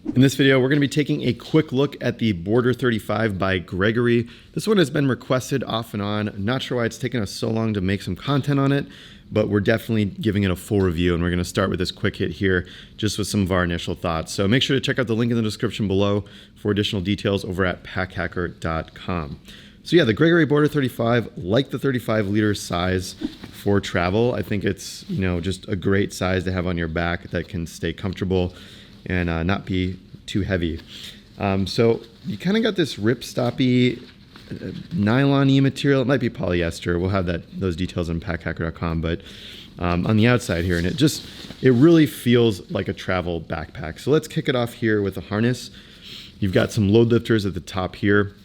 In this video, we're going to be taking a quick look at the Border 35 by Gregory. This one has been requested off and on. I'm not sure why it's taken us so long to make some content on it, but we're definitely giving it a full review, and we're going to start with this quick hit here just with some of our initial thoughts. So make sure to check out the link in the description below for additional details over at packhacker.com. So yeah, the Gregory Border 35, like the 35 liter size for travel. I think it's, just a great size to have on your back that can stay comfortable and not be too heavy. So you kind of got this ripstoppy nylon-y material. It might be polyester. We'll have those details on packhacker.com, but on the outside here, and it really feels like a travel backpack. So let's kick it off here with a harness. You've got some load lifters at the top here,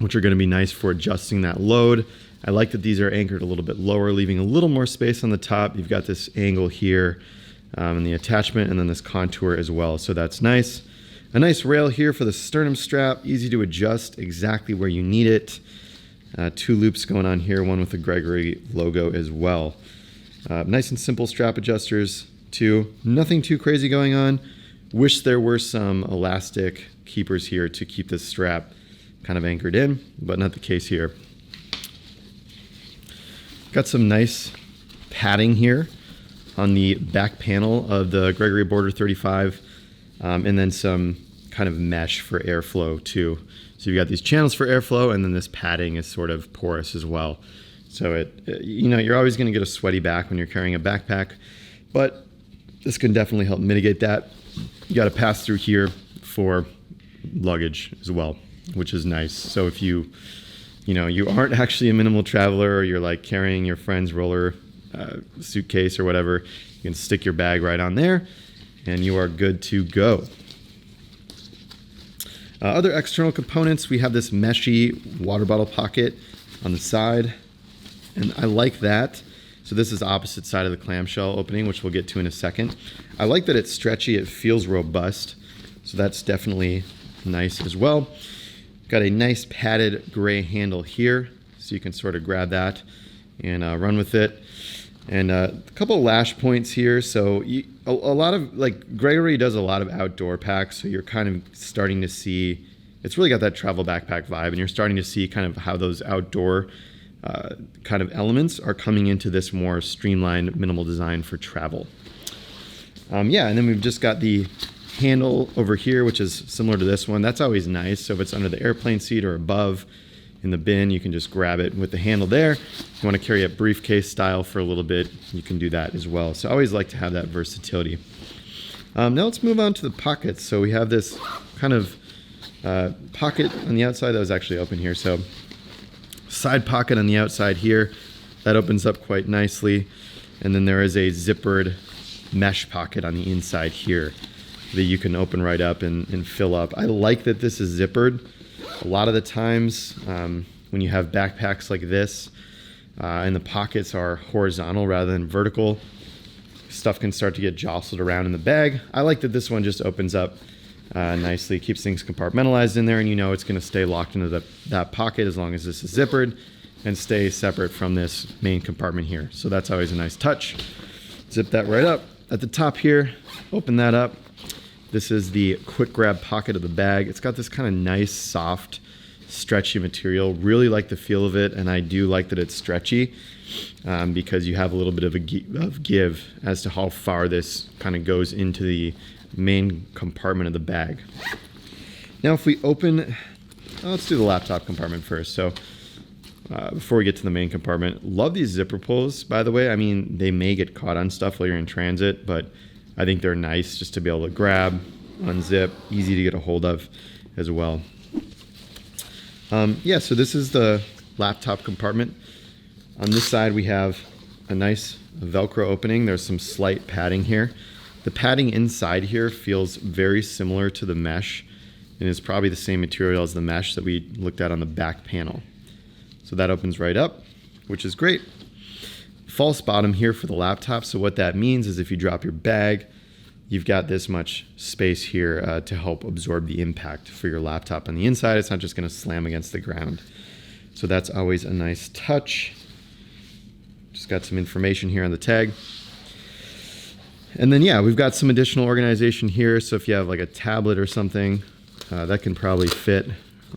which are going to be nice for adjusting that load. I like that these are anchored a little bit lower, leaving a little more space on the top. You've got this angle here and the attachment, and then this contour as well. So that's nice. A nice rail here for the sternum strap, easy to adjust exactly where you need it. Two loops going on here, one with the Gregory logo as well. Nice and simple strap adjusters too. Nothing too crazy going on. Wish there were some elastic keepers here to keep this strap kind of anchored in, but not the case here. Got some nice padding here on the back panel of the Gregory Border 35, and then some kind of mesh for airflow too. So you've got these channels for airflow, and then this padding is sort of porous as well. So you're always going to get a sweaty back when you're carrying a backpack, but this can definitely help mitigate that. You got to pass through here for luggage as well, which is nice. So if you aren't actually a minimal traveler, or you're like carrying your friend's roller suitcase or whatever, you can stick your bag right on there and you are good to go. Other external components, we have this meshy water bottle pocket on the side, and I like that. So this is opposite side of the clamshell opening, which we'll get to in a second. I like that it's stretchy, it feels robust, so that's definitely nice as well. Got a nice padded gray handle here, so you can sort of grab that and run with it. And a couple lash points here. So a lot of, Gregory does a lot of outdoor packs, so you're kind of starting to see, it's really got that travel backpack vibe, and you're starting to see kind of how those outdoor kind of elements are coming into this more streamlined, minimal design for travel. And then we've just got the handle over here, which is similar to this one. That's always nice. So if it's under the airplane seat or above in the bin, you can just grab it with the handle there. If you want to carry it briefcase style for a little bit, you can do that as well. So I always like to have that versatility. Now let's move on to the pockets. So we have this kind of pocket on the outside that was actually open here. So side pocket on the outside here, that opens up quite nicely. And then there is a zippered mesh pocket on the inside here that you can open right up and fill up. I like that this is zippered. A lot of the times when you have backpacks like this and the pockets are horizontal rather than vertical, stuff can start to get jostled around in the bag. I like that this one just opens up nicely, keeps things compartmentalized in there, and it's going to stay locked into that pocket as long as this is zippered and stay separate from this main compartment here. So that's always a nice touch. Zip that right up. At the top here, open that up. This is the quick grab pocket of the bag. It's got this kind of nice, soft, stretchy material. Really like the feel of it, and I do like that it's stretchy because you have a little bit of give as to how far this kind of goes into the main compartment of the bag. Now if we open, let's do the laptop compartment first. So before we get to the main compartment, love these zipper pulls, by the way. I mean, they may get caught on stuff while you're in transit, but I think they're nice just to be able to grab, unzip, easy to get a hold of as well. So this is the laptop compartment. On this side, we have a nice Velcro opening. There's some slight padding here. The padding inside here feels very similar to the mesh, and is probably the same material as the mesh that we looked at on the back panel. So that opens right up, which is great. False bottom here for the laptop. So what that means is if you drop your bag, you've got this much space here to help absorb the impact for your laptop on the inside. It's not just going to slam against the ground. So that's always a nice touch. Just got some information here on the tag. And then, yeah, we've got some additional organization here. So if you have like a tablet or something, that can probably fit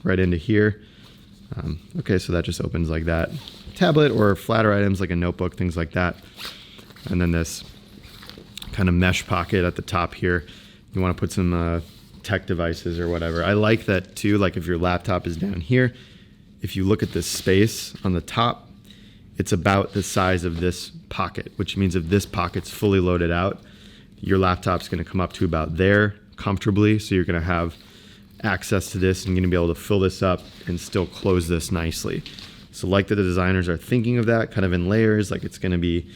right into here. Okay, so that just opens like that. Tablet or flatter items like a notebook, things like that. And then this kind of mesh pocket at the top here. You want to put some tech devices or whatever. I like that too, like if your laptop is down here, if you look at this space on the top, it's about the size of this pocket, which means if this pocket's fully loaded out, your laptop's going to come up to about there comfortably. So you're going to have access to this and you're going to be able to fill this up and still close this nicely. So like that the designers are thinking of that kind of in layers, like it's going to be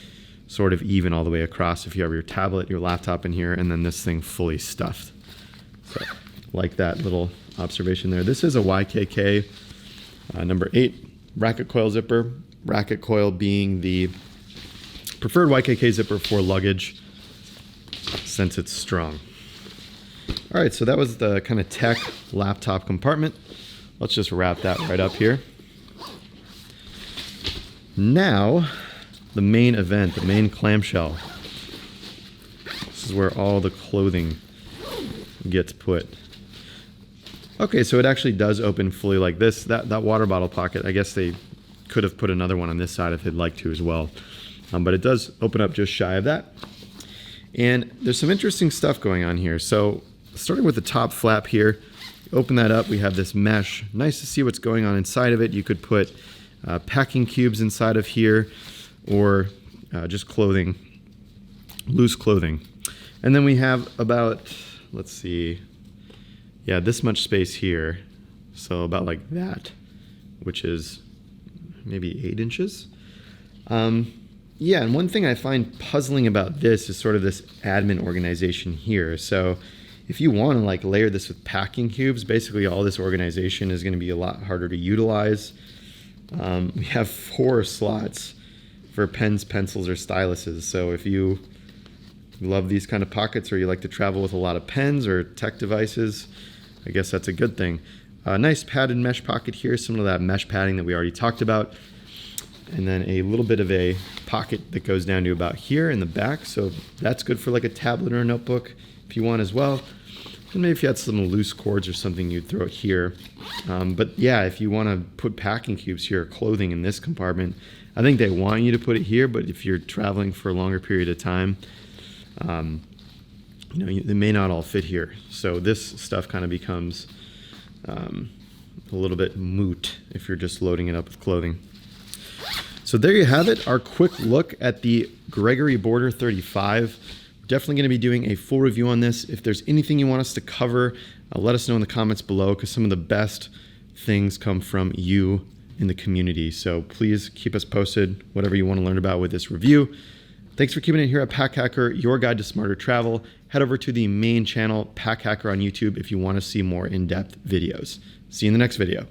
sort of even all the way across if you have your tablet, your laptop in here, and then this thing fully stuffed. So like that little observation there. This is a YKK number 8 racket coil zipper. Racket coil being the preferred YKK zipper for luggage since it's strong. All right, so that was the kind of tech laptop compartment. Let's just wrap that right up here. Now, the main event, the main clamshell. This is where all the clothing gets put. Okay, so it actually does open fully like this. That water bottle pocket, I guess they could have put another one on this side if they'd like to as well. But it does open up just shy of that. And there's some interesting stuff going on here. So starting with the top flap here, open that up, we have this mesh. Nice to see what's going on inside of it. You could put packing cubes inside of here or just clothing, loose clothing. And then we have about, let's see, yeah, this much space here. So about like that, which is maybe 8 inches. Yeah, and one thing I find puzzling about this is sort of this admin organization here. So if you want to like layer this with packing cubes, basically all this organization is going to be a lot harder to utilize. We have 4 slots for pens, pencils, or styluses. So if you love these kind of pockets or you like to travel with a lot of pens or tech devices, I guess that's a good thing. Nice padded mesh pocket here, similar to that mesh padding that we already talked about. And then a little bit of a pocket that goes down to about here in the back. So that's good for like a tablet or a notebook if you want as well. And maybe if you had some loose cords or something, you'd throw it here. But yeah, if you want to put packing cubes here, or clothing in this compartment, I think they want you to put it here. But if you're traveling for a longer period of time, you know, they may not all fit here. So this stuff kind of becomes a little bit moot if you're just loading it up with clothing. So there you have it, our quick look at the Gregory Border 35. We're definitely going to be doing a full review on this. If there's anything you want us to cover, let us know in the comments below, because some of the best things come from you in the community. So please keep us posted, whatever you want to learn about with this review. Thanks for keeping it here at Pack Hacker, your guide to smarter travel. Head over to the main channel, Pack Hacker on YouTube, if you want to see more in-depth videos. See you in the next video.